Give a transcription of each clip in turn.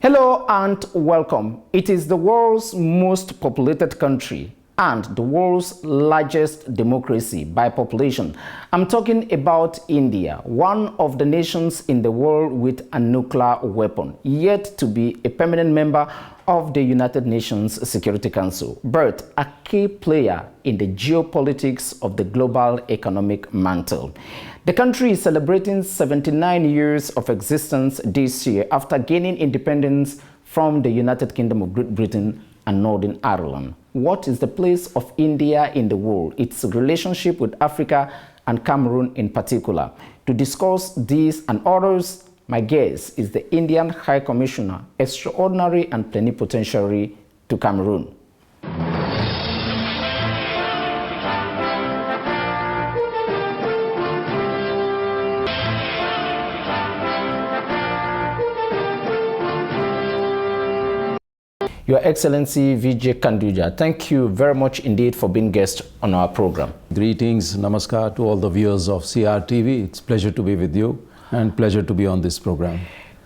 Hello and welcome. It is the world's most populated country and the world's largest democracy by population. I'm talking about India, one of the nations in the world with a nuclear weapon, yet to be a permanent member of the United Nations Security Council, but a key player in the geopolitics of the global economic mantle. The country is celebrating 79 years of existence this year after gaining independence from the United Kingdom of Great Britain and Northern Ireland. What is the place of India in the world, its relationship with Africa and Cameroon in particular? To discuss these and others, my guest is the Indian High Commissioner, Extraordinary and Plenipotentiary to Cameroon. Your Excellency Vijay Kanduja, thank you very much indeed for being guest on our program. Greetings, namaskar to all the viewers of Crtv. It's a pleasure to be with you and pleasure to be on this program.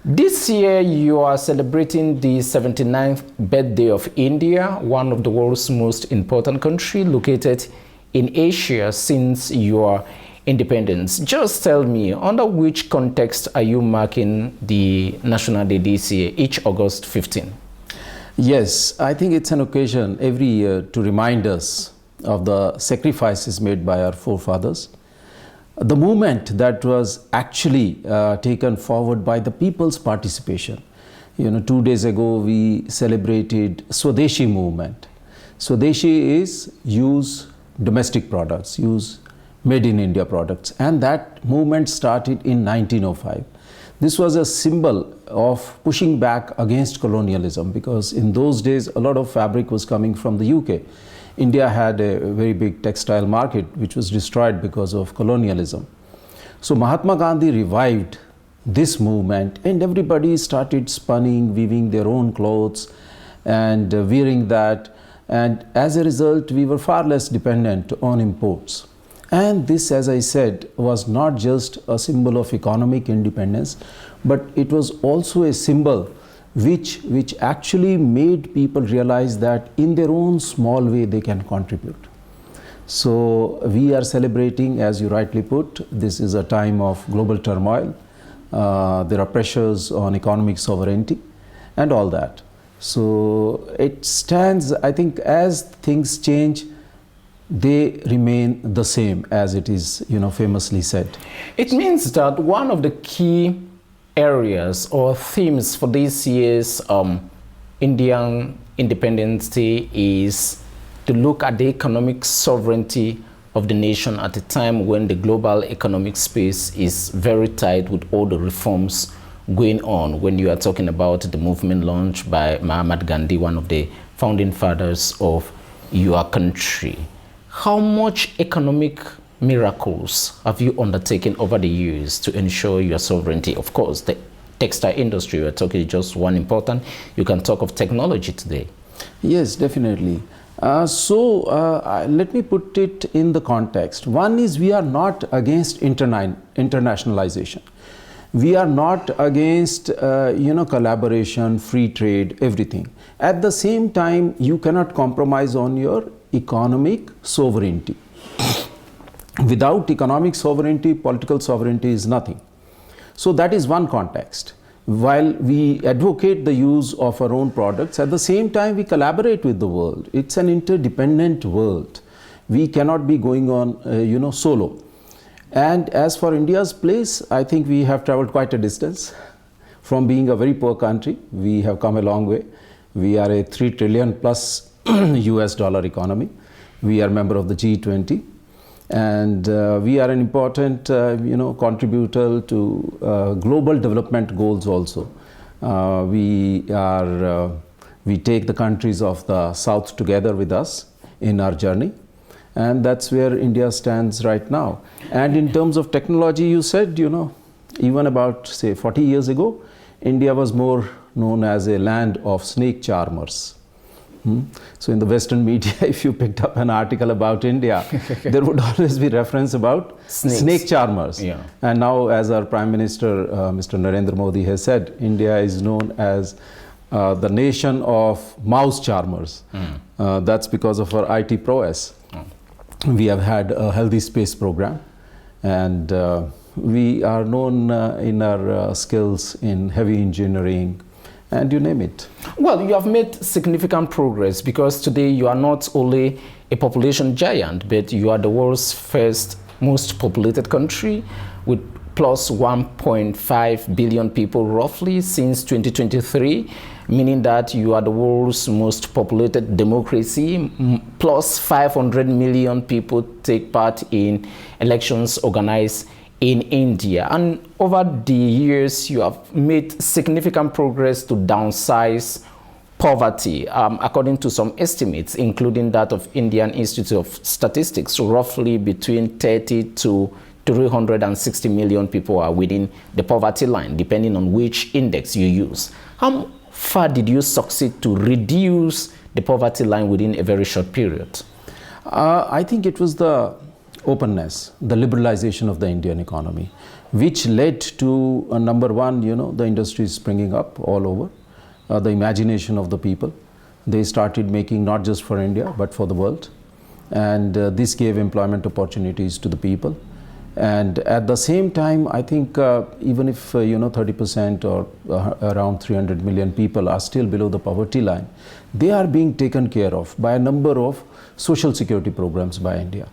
This year you are celebrating the 79th birthday of India, one of the world's most important country located in Asia since your independence. Just tell me, under which context are you marking the National Day this year, each August 15? Yes, I think it's an occasion every year to remind us of the sacrifices made by our forefathers. The movement that was actually taken forward by the people's participation. 2 days ago we celebrated Swadeshi movement. Swadeshi is use domestic products, use made in India products, and that movement started in 1905. This was a symbol of pushing back against colonialism because in those days a lot of fabric was coming from the UK. India had a very big textile market which was destroyed because of colonialism. So Mahatma Gandhi revived this movement and everybody started spinning, weaving their own clothes and wearing that, and as a result we were far less dependent on imports. And this, as I said, was not just a symbol of economic independence, but it was also a symbol which actually made people realize that in their own small way they can contribute. So we are celebrating, as you rightly put, this is a time of global turmoil. There are pressures on economic sovereignty and all that. So it stands, I think, as things change, they remain the same, as it is, famously said. It means that one of the key areas or themes for this year's Indian Independence Day is to look at the economic sovereignty of the nation at a time when the global economic space is very tight with all the reforms going on. When you are talking about the movement launched by Mahatma Gandhi, one of the founding fathers of your country. How much economic miracles have you undertaken over the years to ensure your sovereignty? Of course, the textile industry, we're talking just one important. You can talk of technology today. Yes, definitely. Let me put it in the context. One is we are not against internationalization. We are not against collaboration, free trade, everything. At the same time, you cannot compromise on your economic sovereignty. Without economic sovereignty, political sovereignty is nothing. So that is one context. While we advocate the use of our own products, at the same time we collaborate with the world. It's an interdependent world. We cannot be going on solo. And as for India's place, I think we have traveled quite a distance. From being a very poor country, we have come a long way. We are a $3 trillion plus US dollar economy. We are a member of the G20. And we are an important contributor to global development goals also. We take the countries of the South together with us in our journey. And that's where India stands right now. And in terms of technology, you said, even about, say, 40 years ago, India was more known as a land of snake charmers. So in the Western media, if you picked up an article about India, there would always be reference about snake charmers. Yeah. And now, as our Prime Minister, Mr. Narendra Modi has said, India is known as the nation of mouse charmers. That's because of our IT prowess. We have had a healthy space program, and we are known in our skills in heavy engineering, and you name it. Well, you have made significant progress, because today you are not only a population giant, but you are the world's first most populated country, with plus 1.5 billion people roughly since 2023, meaning that you are the world's most populated democracy. Plus 500 million people take part in elections organized in India. And over the years, you have made significant progress to downsize poverty, according to some estimates, including that of Indian Institute of Statistics. Roughly between 30 to 360 million people are within the poverty line, depending on which index you use. How far did you succeed to reduce the poverty line within a very short period? I think it was the openness, the liberalization of the Indian economy, which led to number one, the industry is springing up all over. The imagination of the people. They started making not just for India, but for the world. And this gave employment opportunities to the people. And at the same time, I think even if 30% or around 300 million people are still below the poverty line, they are being taken care of by a number of social security programs by India.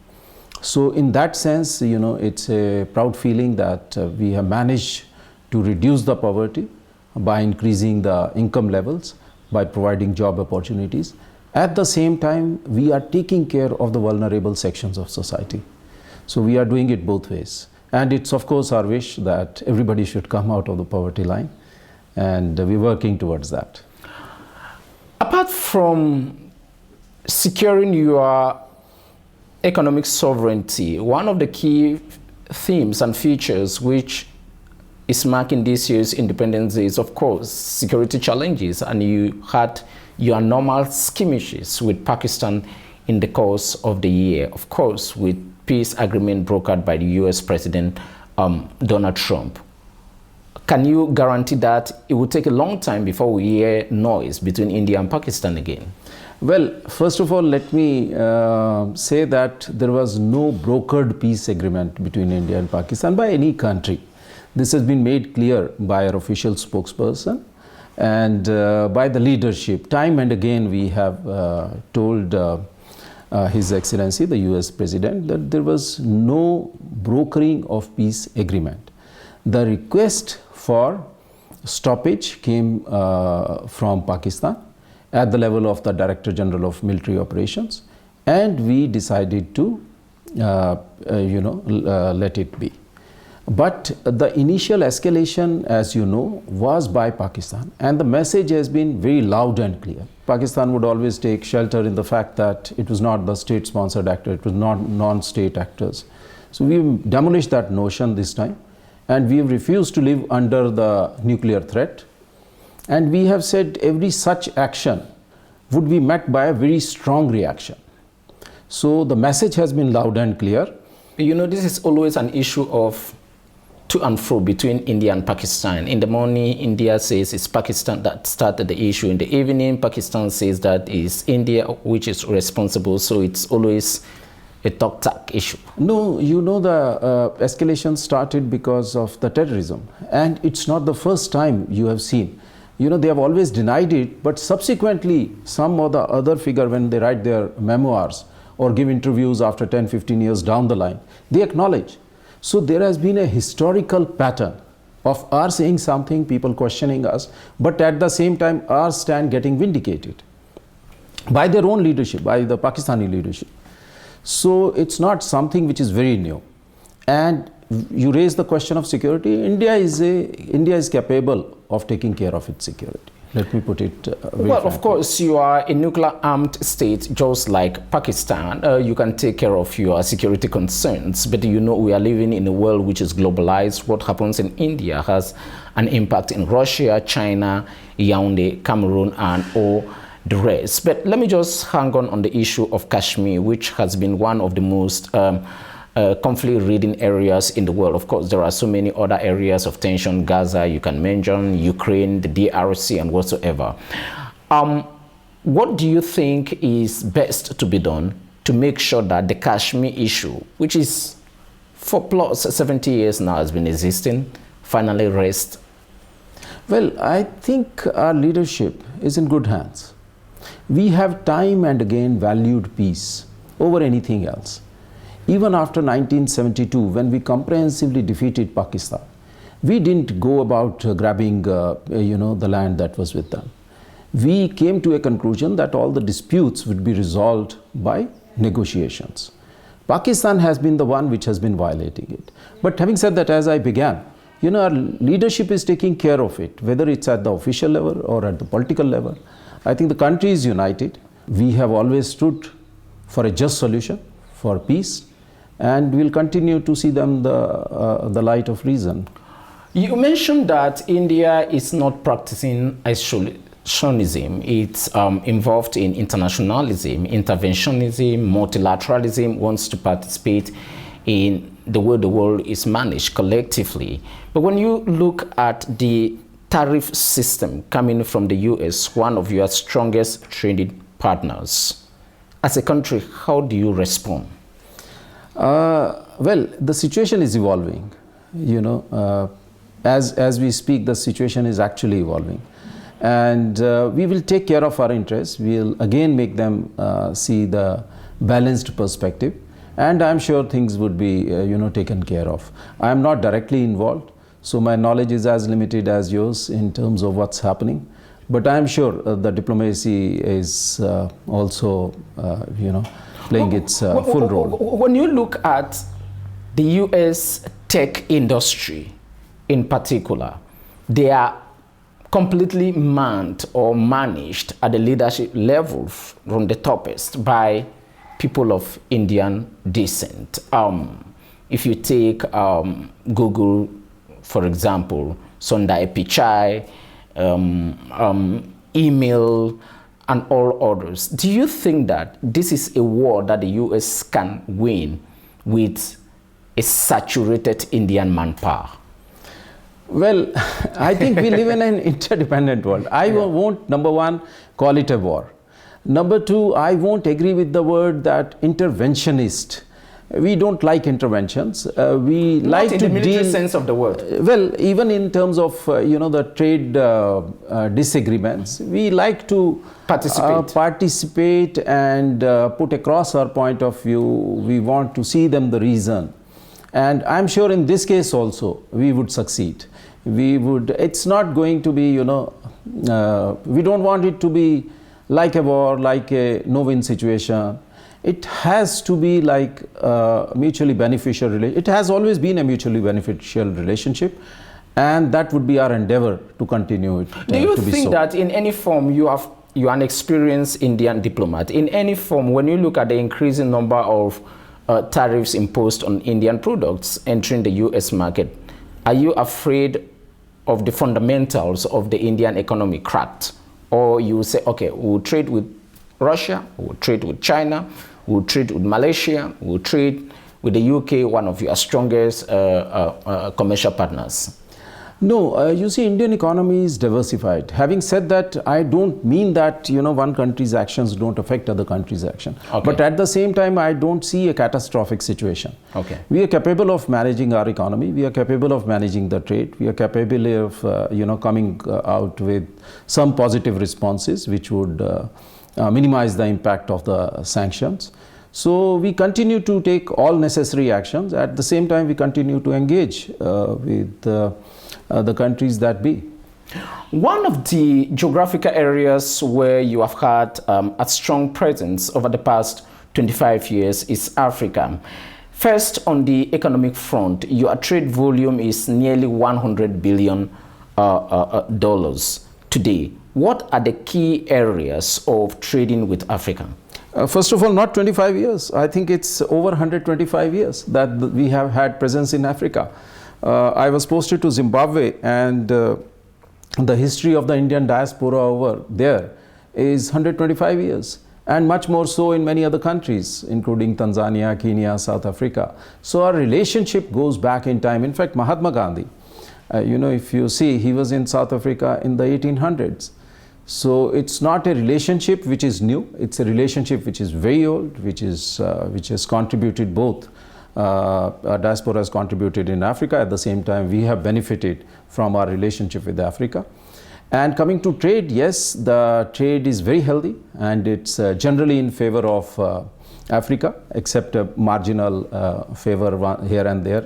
So in that sense, it's a proud feeling that we have managed to reduce the poverty by increasing the income levels, by providing job opportunities. At the same time, we are taking care of the vulnerable sections of society. So we are doing it both ways. And it's of course our wish that everybody should come out of the poverty line, and we're working towards that. Apart from securing your economic sovereignty, one of the key themes and features which is marking this year's Independence Day is, of course, security challenges, and you had your normal skirmishes with Pakistan in the course of the year, of course, with peace agreement brokered by the US President Donald Trump. Can you guarantee that it will take a long time before we hear noise between India and Pakistan again? Well, first of all, let me say that there was no brokered peace agreement between India and Pakistan by any country. This has been made clear by our official spokesperson and by the leadership. Time and again we have told His Excellency, the US President, that there was no brokering of peace agreement. The request for stoppage came from Pakistan at the level of the Director General of Military Operations, and we decided to let it be. But the initial escalation, as you know, was by Pakistan, and the message has been very loud and clear. Pakistan would always take shelter in the fact that it was not the state-sponsored actor, it was not non-state actors. So we demolished that notion this time, and we have refused to live under the nuclear threat. And we have said every such action would be met by a very strong reaction. So the message has been loud and clear. This is always an issue of to and fro between India and Pakistan. In the morning, India says it's Pakistan that started the issue. In the evening, Pakistan says that it's India which is responsible. So it's always a talk issue. No, the escalation started because of the terrorism. And it's not the first time you have seen. They have always denied it, but subsequently some or the other figure, when they write their memoirs or give interviews after 10, 15 years down the line, they acknowledge. So there has been a historical pattern of our saying something, people questioning us, but at the same time our stand getting vindicated by their own leadership, by the Pakistani leadership. So it's not something which is very new. And you raise the question of security. India is capable of taking care of its security. Let me put it very frankly. Of course, you are a nuclear-armed state, just like Pakistan. You can take care of your security concerns, but we are living in a world which is globalized. What happens in India has an impact in Russia, China, Yaoundé, Cameroon, and all the rest. But let me just hang on the issue of Kashmir, which has been one of the most conflict-ridden areas in the world. Of course, there are so many other areas of tension, Gaza, you can mention, Ukraine, the DRC, and whatsoever. What do you think is best to be done to make sure that the Kashmir issue, which is for plus 70 years now has been existing, finally rests? Well, I think our leadership is in good hands. We have time and again valued peace over anything else. Even after 1972, when we comprehensively defeated Pakistan, we didn't go about grabbing the land that was with them. We came to a conclusion that all the disputes would be resolved by negotiations. Pakistan has been the one which has been violating it. But having said that, as I began, our leadership is taking care of it, whether it's at the official level or at the political level. I think the country is united. We have always stood for a just solution, for peace, and we'll continue to see them the light of reason. You mentioned that India is not practicing isolationism. It's involved in internationalism, interventionism, multilateralism, wants to participate in the way the world is managed collectively. But when you look at the tariff system coming from the US, one of your strongest trading partners, as a country, how do you respond? Well, the situation is evolving. As we speak, the situation is actually evolving. And we will take care of our interests. We'll again make them see the balanced perspective. And I'm sure things would be, taken care of. I'm not directly involved, so my knowledge is as limited as yours in terms of what's happening. But I'm sure the diplomacy is also, playing its full role. When you look at the US tech industry in particular, they are completely manned or managed at the leadership level from the toppest by people of Indian descent. If you take Google, for example, Sundar Pichai, email, and all others, do you think that this is a war that the US can win with a saturated Indian manpower? Well, I think we live in an interdependent world. I won't, number one, call it a war. Number two, I won't agree with the word that interventionist. We don't like interventions. We Not like in to the military deal, sense of the word. Well, even in terms of the trade disagreements, we like to participate and put across our point of view. We want to see them the reason, and I'm sure in this case also we would succeed. We would. It's not going to be, we don't want it to be like a war, like a no-win situation. It has to be like a mutually beneficial relationship. It has always been a mutually beneficial relationship, and that would be our endeavor to continue it. Do you think that in any form you are an experienced Indian diplomat, in any form, when you look at the increasing number of tariffs imposed on Indian products entering the US market, are you afraid of the fundamentals of the Indian economy cracked? Or you say, okay, we'll trade with Russia, we'll trade with China, we'll trade with Malaysia, we'll trade with the UK, one of your strongest commercial partners? No, you see, Indian economy is diversified. Having said that, I don't mean that one country's actions don't affect other countries' action. Okay. But at the same time, I don't see a catastrophic situation. Okay. We are capable of managing our economy. We are capable of managing the trade. We are capable of coming out with some positive responses, which would minimize the impact of the sanctions. So we continue to take all necessary actions. At the same time, we continue to engage with the countries that be. One of the geographical areas where you have had a strong presence over the past 25 years is Africa. First, on the economic front, your trade volume is nearly $100 billion today. What are the key areas of trading with Africa? First of all, not 25 years. I think it's over 125 years that we have had presence in Africa. I was posted to Zimbabwe, and the history of the Indian diaspora over there is 125 years. and much more so in many other countries, including Tanzania, Kenya, South Africa. So our relationship goes back in time. In fact, Mahatma Gandhi, if you see, he was in South Africa in the 1800s. So it's not a relationship which is new. It's a relationship which is very old, which has contributed both. Our diaspora has contributed in Africa. At the same time, we have benefited from our relationship with Africa. And coming to trade, yes, the trade is very healthy, and it's generally in favor of Africa, except a marginal favor here and there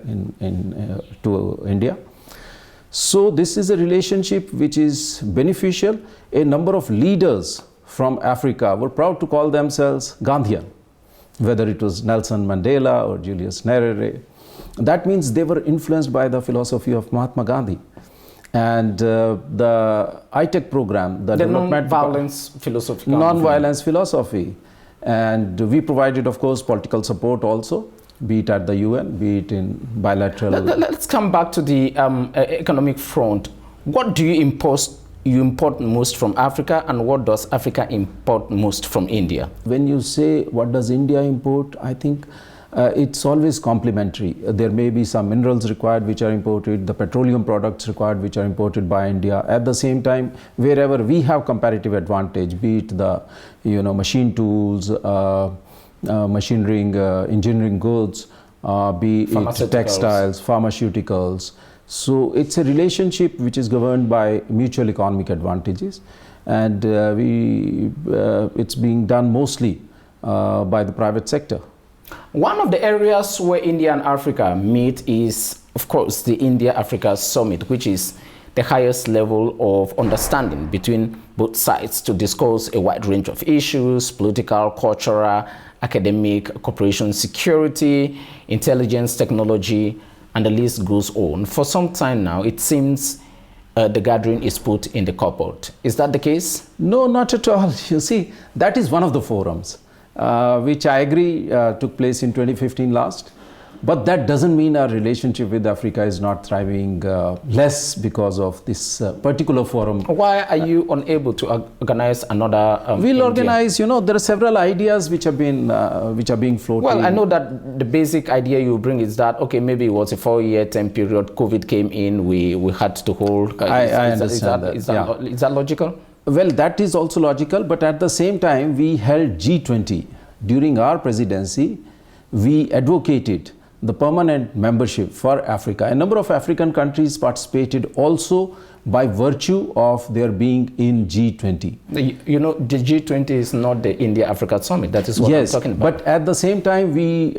to India. So this is a relationship which is beneficial. A number of leaders from Africa were proud to call themselves Gandhian, whether it was Nelson Mandela or Julius Nyerere. That means they were influenced by the philosophy of Mahatma Gandhi. And the ITEC program, the non-violence philosophy. Non-violence philosophy. And we provided, of course, political support also, be it at the UN, be it in bilateral. Let's come back to the economic front. What do you import most from Africa, and what does Africa import most from India? When you say what does India import, I think it's always complementary. There may be some minerals required which are imported, the petroleum products required which are imported by India. At the same time, wherever we have comparative advantage, be it the machine tools, machinery, engineering goods, be it textiles, pharmaceuticals. So it's a relationship which is governed by mutual economic advantages, and it's being done mostly by the private sector. One of the areas where India and Africa meet is, of course, the India-Africa Summit, which is the highest level of understanding between both sides to discuss a wide range of issues: political, cultural, academic, cooperation, security, intelligence, technology, and the list goes on. For some time now, it seems the gathering is put in the cupboard. Is that the case? No, not at all. You see, that is one of the forums, which I agree took place in 2015 last. But that doesn't mean our relationship with Africa is not thriving less because of this particular forum. Why are you unable to organize another? We'll organize. There are several ideas which are being floated. Well, I know that the basic idea you bring is that, okay, maybe it was a 4-year time period. COVID came in. We had to hold. I understand that. Is that logical? Well, that is also logical. But at the same time, we held G20 during our presidency. We advocated the permanent membership for Africa. A number of African countries participated also by virtue of their being in G20. The G20 is not the India-Africa Summit. That is what I'm talking about. But at the same time, we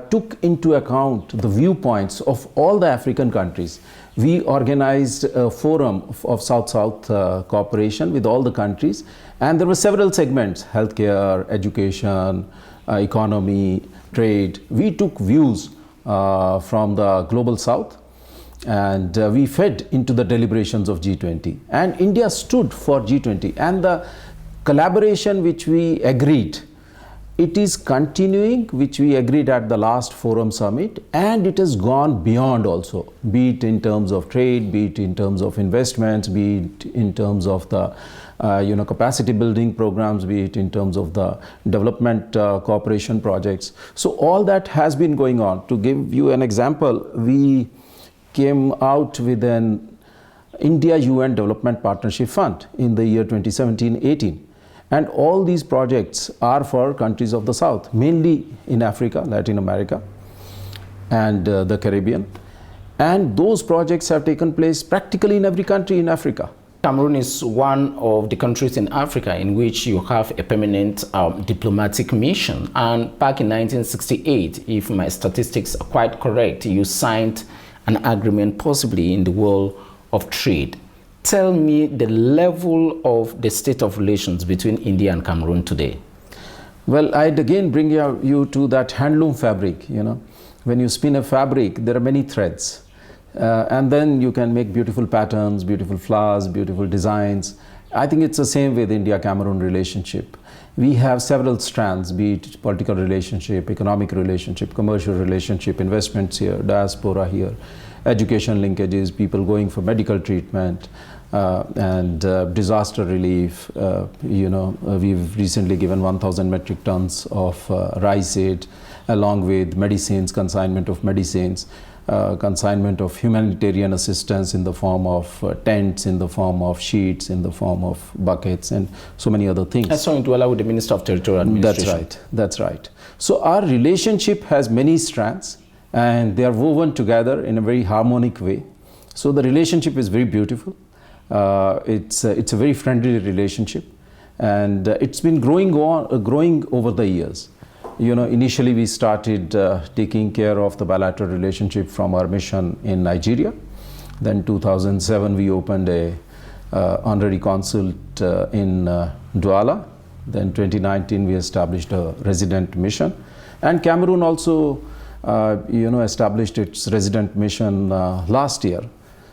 took into account the viewpoints of all the African countries. We organized a forum of South-South cooperation with all the countries, and there were several segments: healthcare, education, economy, trade. We took views from the global south, and we fed into the deliberations of G20, and India stood for G20, and the collaboration which we agreed, it is continuing, which we agreed at the last forum summit, and it has gone beyond also, be it in terms of trade, be it in terms of investments, be it in terms of the capacity building programs, be it in terms of the development cooperation projects. So all that has been going on. To give you an example, we came out with an India-UN Development Partnership Fund in the year 2017-18. And all these projects are for countries of the South, mainly in Africa, Latin America, and the Caribbean. And those projects have taken place practically in every country in Africa. Cameroon is one of the countries in Africa in which you have a permanent diplomatic mission. And back in 1968, if my statistics are quite correct, you signed an agreement possibly in the world of trade. Tell me the level of the state of relations between India and Cameroon today. Well, I'd again bring you to that handloom fabric. When you spin a fabric, there are many threads. And then you can make beautiful patterns, beautiful flowers, beautiful designs. I think it's the same with India-Cameroon relationship. We have several strands, be it political relationship, economic relationship, commercial relationship, investments here, diaspora here, education linkages, people going for medical treatment, and disaster relief. We've recently given 1,000 metric tons of rice aid, along with medicines, consignment of medicines, consignment of humanitarian assistance in the form of tents, in the form of sheets, in the form of buckets, and so many other things. That's something to allow with the Minister of Territorial Administration. That's right. So our relationship has many strands, and they are woven together in a very harmonic way. So the relationship is very beautiful. It's a very friendly relationship, and it's been growing over the years. Initially we started taking care of the bilateral relationship from our mission in Nigeria. Then 2007 we opened a honorary consulate in Douala. Then 2019 we established a resident mission, and Cameroon also established its resident mission last year.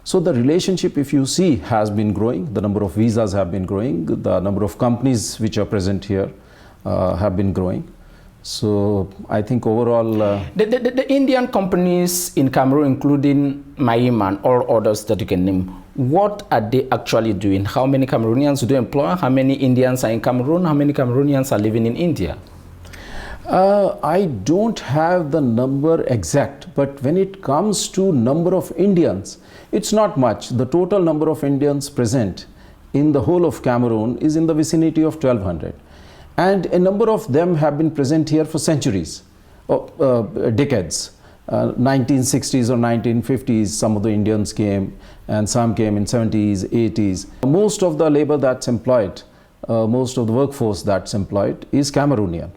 So the relationship, if you see, has been growing. The number of visas have been growing. The number of companies which are present here have been growing. So I think overall... The Indian companies in Cameroon, including Maima and all others that you can name, what are they actually doing? How many Cameroonians do they employ? How many Indians are in Cameroon? How many Cameroonians are living in India? I don't have the number exact, but when it comes to number of Indians, it's not much. The total number of Indians present in the whole of Cameroon is in the vicinity of 1,200. And a number of them have been present here for centuries, decades. 1960s or 1950s, some of the Indians came, and some came in 70s, 80s. Most of the labor that's employed, most of the workforce that's employed is Cameroonian,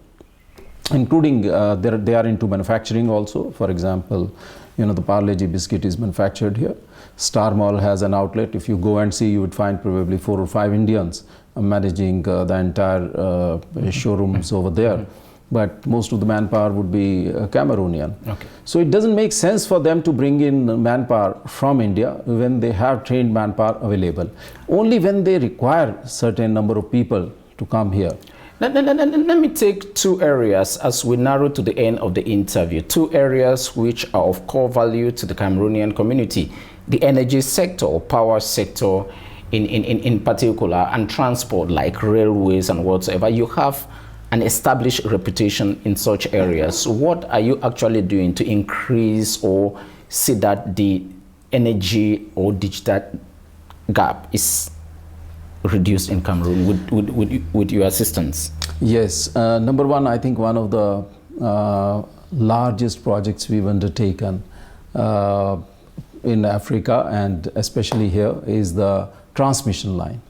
including they are into manufacturing also. For example, the Parle-G biscuit is manufactured here. Star Mall has an outlet. If you go and see, you would find probably 4 or 5 Indians managing the entire showrooms over there. But most of the manpower would be Cameroonian. Okay. So it doesn't make sense for them to bring in manpower from India when they have trained manpower available. Only when they require certain number of people to come here. Let me take 2 areas as we narrow to the end of the interview. 2 areas which are of core value to the Cameroonian community: the energy sector, or power sector in particular, and transport like railways and whatsoever. You have an established reputation in such areas. What are you actually doing to increase or see that the energy or digital gap is reduced in Cameroon with your assistance? Yes, number one, I think one of the largest projects we've undertaken in Africa, and especially here, is the transmission line.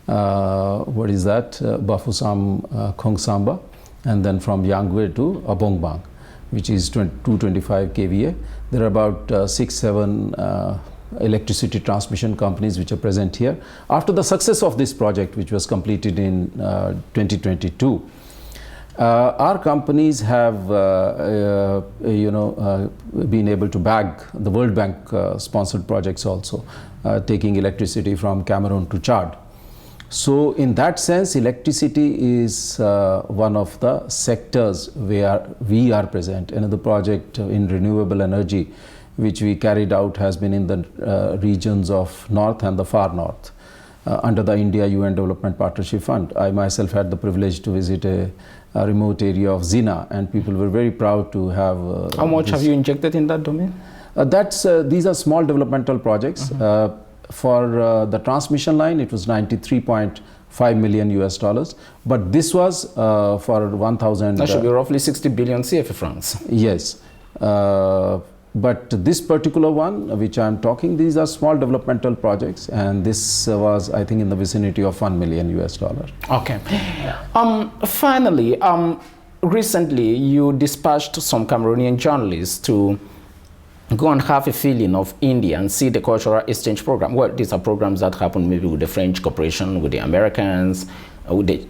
What is that? Bafoussam Khongsamba, and then from Yangwe to Abongbang, which is 225 kVA. There are about 6-7 electricity transmission companies which are present here. After the success of this project, which was completed in 2022, our companies have been able to bag the World Bank sponsored projects also, taking electricity from Cameroon to Chad. So in that sense, electricity is one of the sectors where we are present. Another project in renewable energy which we carried out has been in the regions of North and the Far North under the India UN Development Partnership Fund. I myself had the privilege to visit a remote area of Zina, and people were very proud to have... How much have you injected in that domain? These are small developmental projects. For the transmission line, it was $93.5 million, but this was for 1,000... That should be roughly 60 billion CFA francs. Yes. But this particular one, which I'm talking, these are small developmental projects, and this was, I think, in the vicinity of $1 million. Okay. Finally, recently you dispatched some Cameroonian journalists to go and have a feeling of India and see the cultural exchange program. Well, these are programs that happen maybe with the French corporation, with the Americans, with the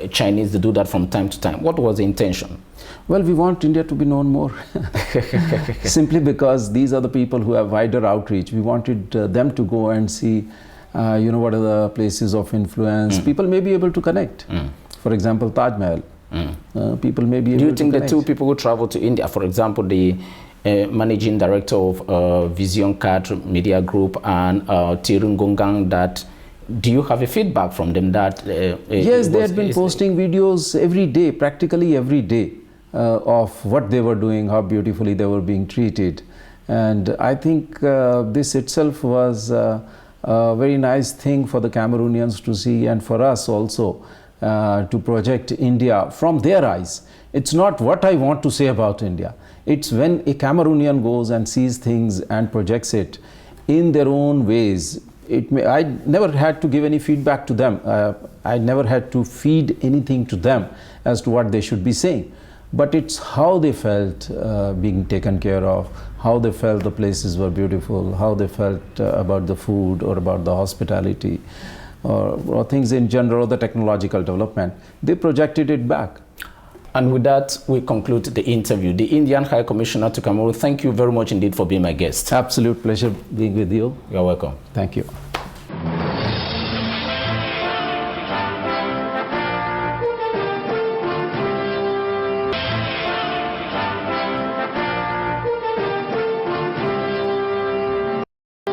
Chinese. They do that from time to time. What was the intention? Well, we want India to be known more. Simply because these are the people who have wider outreach. We wanted them to go and see, what are the places of influence. People may be able to connect. For example, Taj Mahal. People may be able to connect. Do you think the 2 people who travel to India, for example, the managing director of Vision Card Media Group, and Tirun Gongang, that do you have a feedback from them that yes, they had been posting videos every day, practically every day, of what they were doing, how beautifully they were being treated. And I think this itself was a very nice thing for the Cameroonians to see, and for us also to project India from their eyes. It's not what I want to say about India. It's when a Cameroonian goes and sees things and projects it in their own ways. I never had to give any feedback to them. I never had to feed anything to them as to what they should be saying. But it's how they felt being taken care of, how they felt the places were beautiful, how they felt about the food or about the hospitality, or things in general, the technological development. They projected it back. And with that, we conclude the interview. The Indian High Commissioner to Cameroon, thank you very much indeed for being my guest. Absolute pleasure being with you. You're welcome. Thank you.